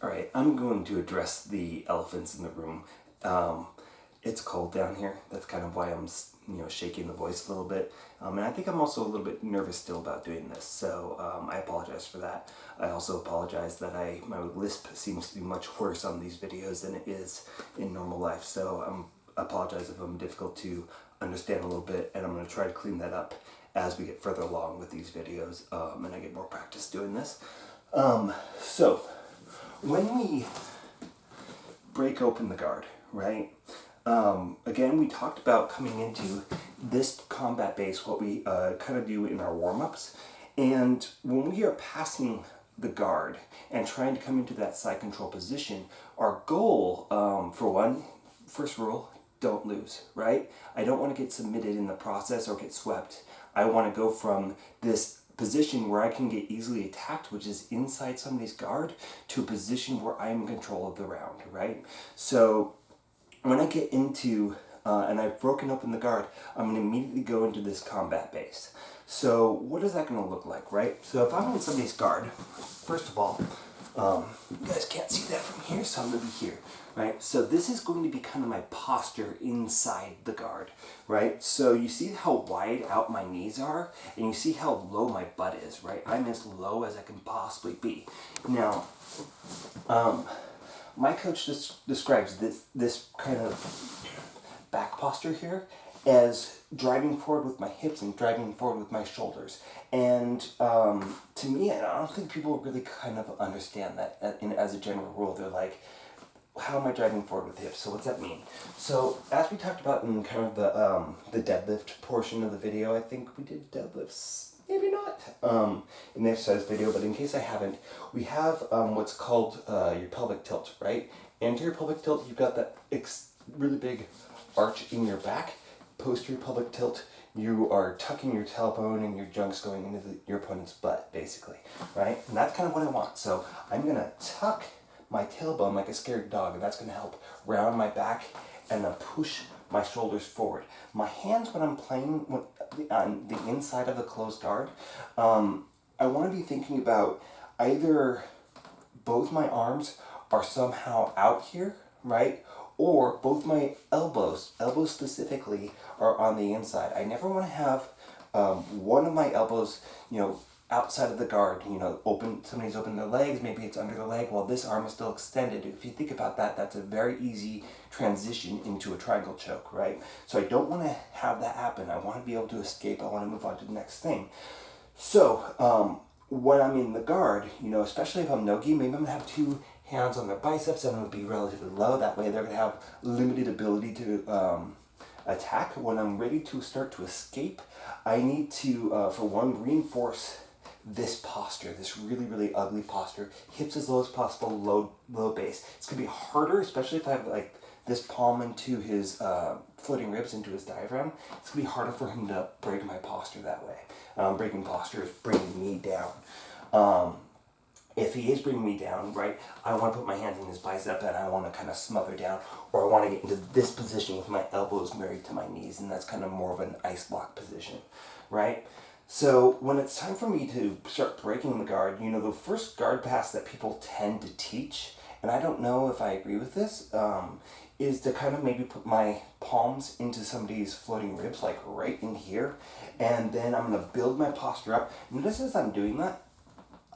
All right, I'm going to address the elephants in the room. Um, it's cold down here. That's kind of why I'm, shaking the voice a little bit. And I think I'm also a little bit nervous still about doing this. So I apologize for that. I also apologize that my lisp seems to be much worse on these videos than it is in normal life. So I apologize if I'm difficult to understand a little bit, and I'm going to try to clean that up as we get further along with these videos and I get more practice doing this. So when we break open the guard, right? Again, we talked about coming into this combat base, what we kind of do in our warm-ups. And when we are passing the guard and trying to come into that side control position, our goal, for one, first rule, don't lose, right? I don't want to get submitted in the process or get swept. I want to go from this position where I can get easily attacked, which is inside somebody's guard, to a position where I'm in control of the round, right? So when I get into, and I've broken open the guard, I'm going to immediately go into this combat base. So what is that going to look like, right? So if I'm in somebody's guard, first of all, you guys can't see that from here, so I'm going to be here, right? So this is going to be kind of my posture inside the guard, right? So you see how wide out my knees are, and you see how low my butt is, right? I'm as low as I can possibly be. Now, my coach describes this kind of back posture here as driving forward with my hips and driving forward with my shoulders. And to me, I don't think people really kind of understand that as a general rule. They're like, how am I driving forward with the hips? So what's that mean? So as we talked about in kind of the deadlift portion of the video, I think we did deadlifts, maybe not, in the exercise video, but in case I haven't, we have what's called your pelvic tilt, right? Into your pelvic tilt, you've got that really big arch in your back. Posterior pelvic tilt, you are tucking your tailbone and your junk's going into your opponent's butt, basically, right? And that's kind of what I want. So I'm going to tuck my tailbone like a scared dog, and that's going to help round my back and then push my shoulders forward. My hands, when I'm playing on the inside of the closed guard, I want to be thinking about either both my arms are somehow out here, right? Or both my elbows specifically, are on the inside. I never want to have one of my elbows, outside of the guard, open. Somebody's open their legs, maybe it's under the leg while this arm is still extended. If you think about that, that's a very easy transition into a triangle choke, right? So I don't want to have that happen. I want to be able to escape. I want to move on to the next thing. So when I'm in the guard, especially if I'm no-gi, maybe I'm going to have two hands on their biceps. I'm going to be relatively low. That way they're going to have limited ability to attack. When I'm ready to start to escape, I need to, for one, reinforce this posture, this really, really ugly posture. Hips as low as possible, low base. It's going to be harder, especially if I have like this palm into his floating ribs, into his diaphragm. It's going to be harder for him to break my posture that way. Breaking posture is bringing me down. If he is bringing me down, right, I want to put my hands in his bicep and I want to kind of smother down, or I want to get into this position with my elbows married to my knees, and that's kind of more of an ice lock position, right? So when it's time for me to start breaking the guard, the first guard pass that people tend to teach, and I don't know if I agree with this, is to kind of maybe put my palms into somebody's floating ribs, like right in here, and then I'm going to build my posture up. Notice as I'm doing that,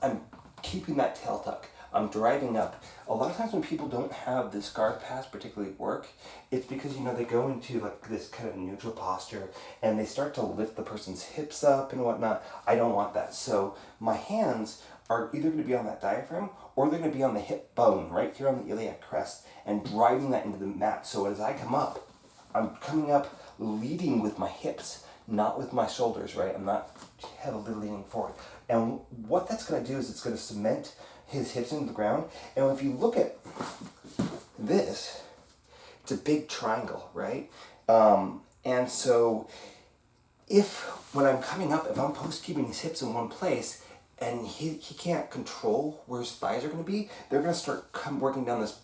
I'm keeping that tail tuck. I'm driving up. A lot of times when people don't have this guard pass particularly work, it's because, they go into like this kind of neutral posture and they start to lift the person's hips up and whatnot. I don't want that. So my hands are either going to be on that diaphragm or they're going to be on the hip bone right here on the iliac crest and driving that into the mat. So as I come up, I'm coming up leading with my hips, not with my shoulders, right? I'm not heavily leaning forward. And what that's going to do is it's going to cement his hips into the ground. And if you look at this, it's a big triangle, right? And so when I'm coming up, if I'm keeping his hips in one place and he can't control where his thighs are going to be, they're going to start working down this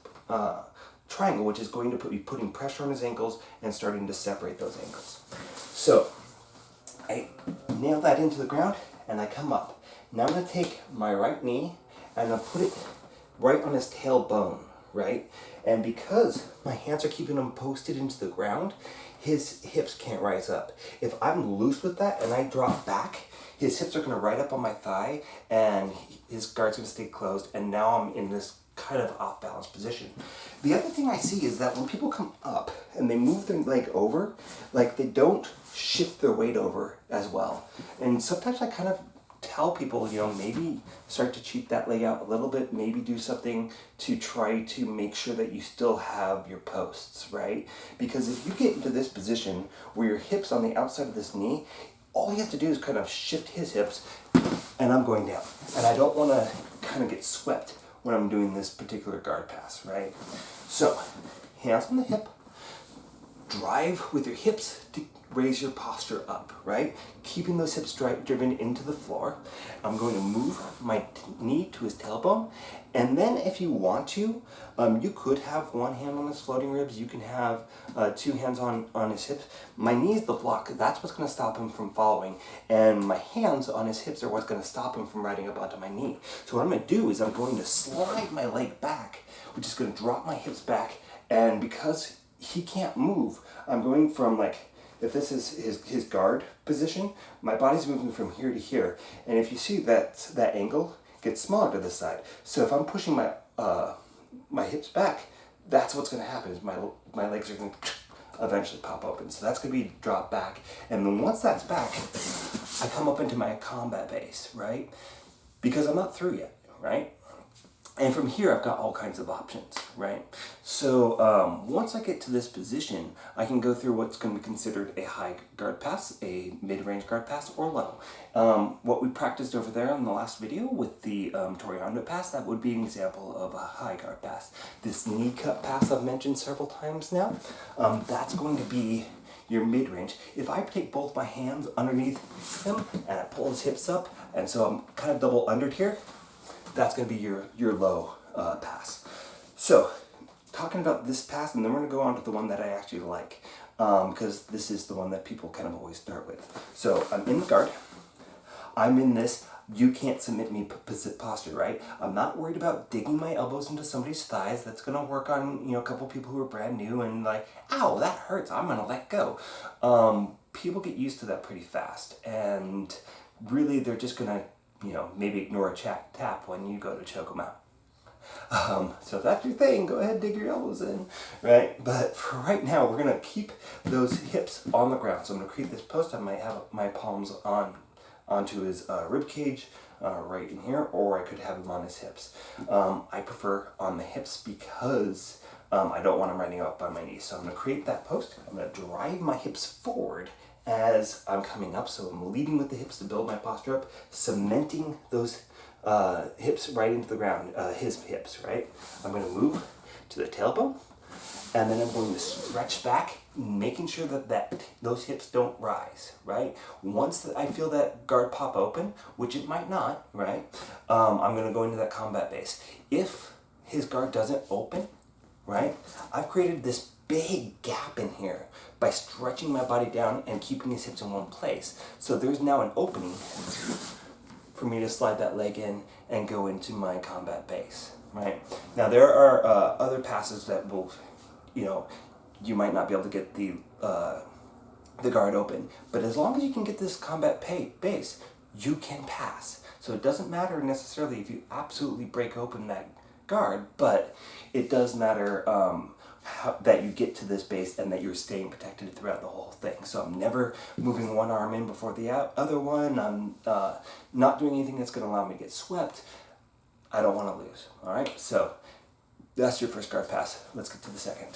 triangle, which is going to be putting pressure on his ankles and starting to separate those ankles. So I nail that into the ground and I come up. Now I'm going to take my right knee and I'll put it right on his tailbone, right? And because my hands are keeping him posted into the ground, his hips can't rise up. If I'm loose with that and I drop back, his hips are going to ride up on my thigh and his guard's going to stay closed, and now I'm in this kind of off balance position. The other thing I see is that when people come up and they move their leg over, like they don't shift their weight over as well. And sometimes I kind of tell people, maybe start to cheat that leg out a little bit, maybe do something to try to make sure that you still have your posts, right? Because if you get into this position where your hips on the outside of this knee, all he has to do is kind of shift his hips and I'm going down. And I don't want to kind of get swept when I'm doing this particular guard pass, right? So, hands on the hip, drive with your hips to raise your posture up, right? Keeping those hips driven into the floor. I'm going to move my knee to his tailbone. And then if you want to, you could have one hand on his floating ribs. You can have 2 hands on his hips. My knee is the block. That's what's going to stop him from following. And my hands on his hips are what's going to stop him from riding up onto my knee. So what I'm going to do is I'm going to slide my leg back, which is going to drop my hips back. And because he can't move, I'm going from if this is his guard position, my body's moving from here to here. And if you see that angle gets smaller to this side. So if I'm pushing my my hips back, that's what's going to happen is my legs are going to eventually pop open. So that's going to be dropped back. And then once that's back, I come up into my combat base, right? Because I'm not through yet, right? And from here, I've got all kinds of options, right? So once I get to this position, I can go through what's going to be considered a high guard pass, a mid-range guard pass, or low. What we practiced over there in the last video with the Toriando pass, that would be an example of a high guard pass. This knee cut pass I've mentioned several times now, that's going to be your mid-range. If I take both my hands underneath him and I pull his hips up, and so I'm kind of double undered here, that's going to be your low pass. So, talking about this pass, and then we're going to go on to the one that I actually like, because this is the one that people kind of always start with. So, I'm in the guard. I'm in this you can't submit me posture, right? I'm not worried about digging my elbows into somebody's thighs. That's going to work on, a couple people who are brand new and like, ow, that hurts. I'm going to let go. People get used to that pretty fast, and really they're just going to maybe ignore a tap when you go to choke them out. So if that's your thing, go ahead and dig your elbows in, right? But for right now, we're going to keep those hips on the ground. So I'm going to create this post. I might have my palms onto his rib cage right in here, or I could have him on his hips. I prefer on the hips because I don't want him riding up on my knees. So I'm going to create that post. I'm going to drive my hips forward as I'm coming up, so I'm leading with the hips to build my posture up, cementing those hips right into the ground, his hips, right? I'm going to move to the tailbone, and then I'm going to stretch back, making sure that those hips don't rise, right? Once I feel that guard pop open, which it might not, right? I'm going to go into that combat base. If his guard doesn't open, right, I've created this big gap in here by stretching my body down and keeping his hips in one place. So there's now an opening for me to slide that leg in and go into my combat base, right? Now there are other passes that will, you might not be able to get the guard open, but as long as you can get this combat base, you can pass. So it doesn't matter necessarily if you absolutely break open that guard, but it does matter that you get to this base and that you're staying protected throughout the whole thing. So I'm never moving one arm in before the other one. I'm not doing anything that's going to allow me to get swept. I don't want to lose. All right, so that's your first guard pass. Let's get to the second.